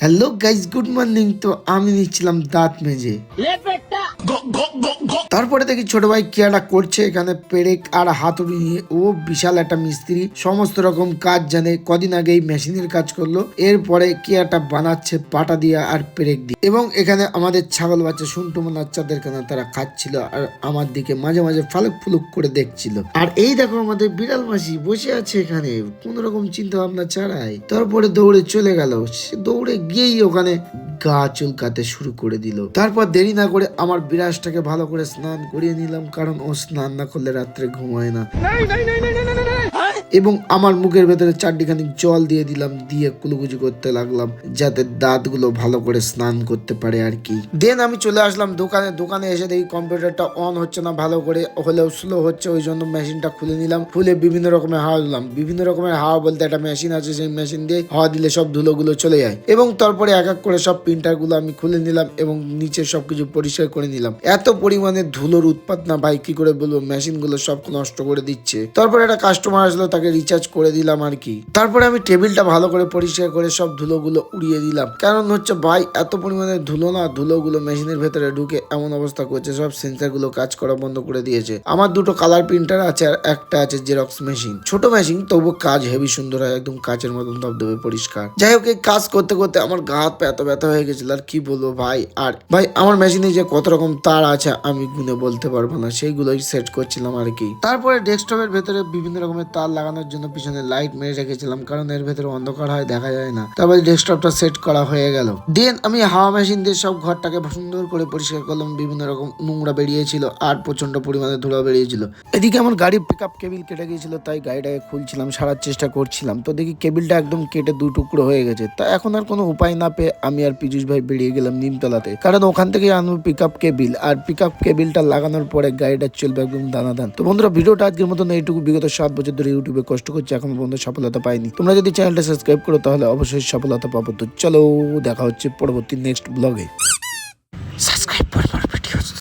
Hello guys, good morning. তো আমি নিচ্ছিলাম দাঁত মেজে, তারপরে দেখি ছোট ভাই কি একটা করছে এখানে পেরেক আর হাতুড়ি নিয়ে। ও বিশাল একটা মিস্ত্রি, সমস্ত রকম কাজ জানে। কদিন আগে এই মেশিনের কাজ করলো, এরপরে কি একটা বানাচ্ছে পাটা দিয়ে আর পেরেক দিয়ে। এবং এখানে আমাদের ছাগল বাচ্চা শুনটুমো বাচ্চাদের কেন তারা খাচ্ছিল আর আমার দিকে মাঝে মাঝে ফালুক ফুলুক করে দেখছিল। আর এই দেখো আমাদের বিড়াল মাসি বসে আছে এখানে কোন রকম চিন্তা ভাবনা ছাড়াই। তারপরে দৌড়ে চলে গেল। সে দৌড়ে গিয়েই ওখানে গা চুলকাতে শুরু করে দিল। তারপর দেরি না করে আমার বিড়াসটাকে ভালো করে স্নান করিয়ে নিলাম, কারণ ও স্নান না করলে রাত্রে ঘুমায় না। এবং আমার মুখের ভেতরে চারটিখানি জল দিয়ে দিলাম, দিয়ে কুলুকুচি করতে লাগলাম যাতে দাঁতগুলো ভালো করে স্নান করতে পারে আর কি। দেন আমি চলে আসলাম দোকানে এসে দেখি কম্পিউটারটা অন হচ্ছে না ভালো করে, হলেও স্লো হচ্ছে। ওই জন্য মেশিনটা খুলে নিলাম, খুলে বিভিন্ন রকমের হাওয়া দিলাম। বিভিন্ন রকমের হাওয়া বলতে একটা মেশিন আছে, সেই মেশিন দিয়ে হাওয়া দিলে সব ধুলোগুলো চলে যায়। এবং তারপরে এক এক করে সব প্রিন্টার গুলো আমি খুলে নিলাম এবং নিচে সবকিছু পরিষ্কার করে নিলাম। এত পরিমাণে ধুলোর উৎপাত না ভাই, কি করে বলবো, মেশিন গুলো সব নষ্ট করে দিচ্ছে। তারপরে একটা কাস্টমার আসলো, তাকে রিচার্জ করে দিলাম আর কি। তারপরে আমি টেবিলটা ভালো করে পরিষ্কার করে সব ধুলোগুলো উড়িয়ে দিলাম, কারণ হচ্ছে ভাই এত পরিমাণে ধুলো না, ধুলোগুলো মেশিনের ভেতরে ঢুকে এমন অবস্থা করছে, সব সেন্সার গুলো কাজ করা বন্ধ করে দিয়েছে। আমার দুটো কালার প্রিন্টার আছে আর একটা আছে জেরক্স মেশিন, ছোট মেশিন, তবু কাজ হেভি সুন্দর হয়, একদম কাচের মতন ধবধবে পরিষ্কার। যাই হোক, এই কাজ করতে করতে আমার গা হাত পা এত ব্যথা হয়ে গেছিল আর কি বলবো ভাই। আর ভাই আমার মেশিনে যে কত রকম তার আছে আমি গুনে বলতে পারবো না, সেইগুলোই সেট করছিলাম আর কি। তারপরে ডেস্কটপের ভেতরে বিভিন্ন রকমের তার লাগানোর জন্য পিছনে লাইট মেরে রেখেছিলাম, কারণ এর ভেতরে অন্ধকার হয়, দেখা যায় না। তারপরে ডেস্কটপটা সেট করা হয়ে গেল। দেন আমি হাওয়া মেশিন দিয়ে সব ঘরটাকে সুন্দর করে পরিষ্কার করলাম। বিভিন্ন রকম নোংরা বেরিয়েছিল আর প্রচন্ড পরিমাণে ধুলো বেরিয়েছিল। এদিকে আমার গাড়ির পিকআপ কেবিল কেটে গিয়েছিল, তাই গাড়িটাকে খুলছিলাম, সারার চেষ্টা করছিলাম। তো দেখি কেবিলটা একদম কেটে দু টুকরো হয়ে গেছে। তা এখন আর কোনো উপায় না পেয়ে আমি আর পীযুষ ভাই বেরিয়ে গেলাম নিমতলাতে, কারণ ওখান থেকে আনবো পিকআপ কেবিল। আর পিকআপ কেবিলটা লাগানোর পরে গাড়িটা চলবে একদম দানাদান। তো বন্ধুরা, ভিডিওটা আজকের মতন এইটুকু। বিগত 7 বছর ধরে ইউটিউবে কষ্ট করছি, এখন পর্যন্ত সফলতা পাইনি। তোমরা যদি চ্যানেলটা সাবস্ক্রাইব করো তাহলে অবশ্যই সফলতা পাবো। তো চলো দেখা হচ্ছে পরবর্তী নেক্সট ব্লগে। সাবস্ক্রাইব করে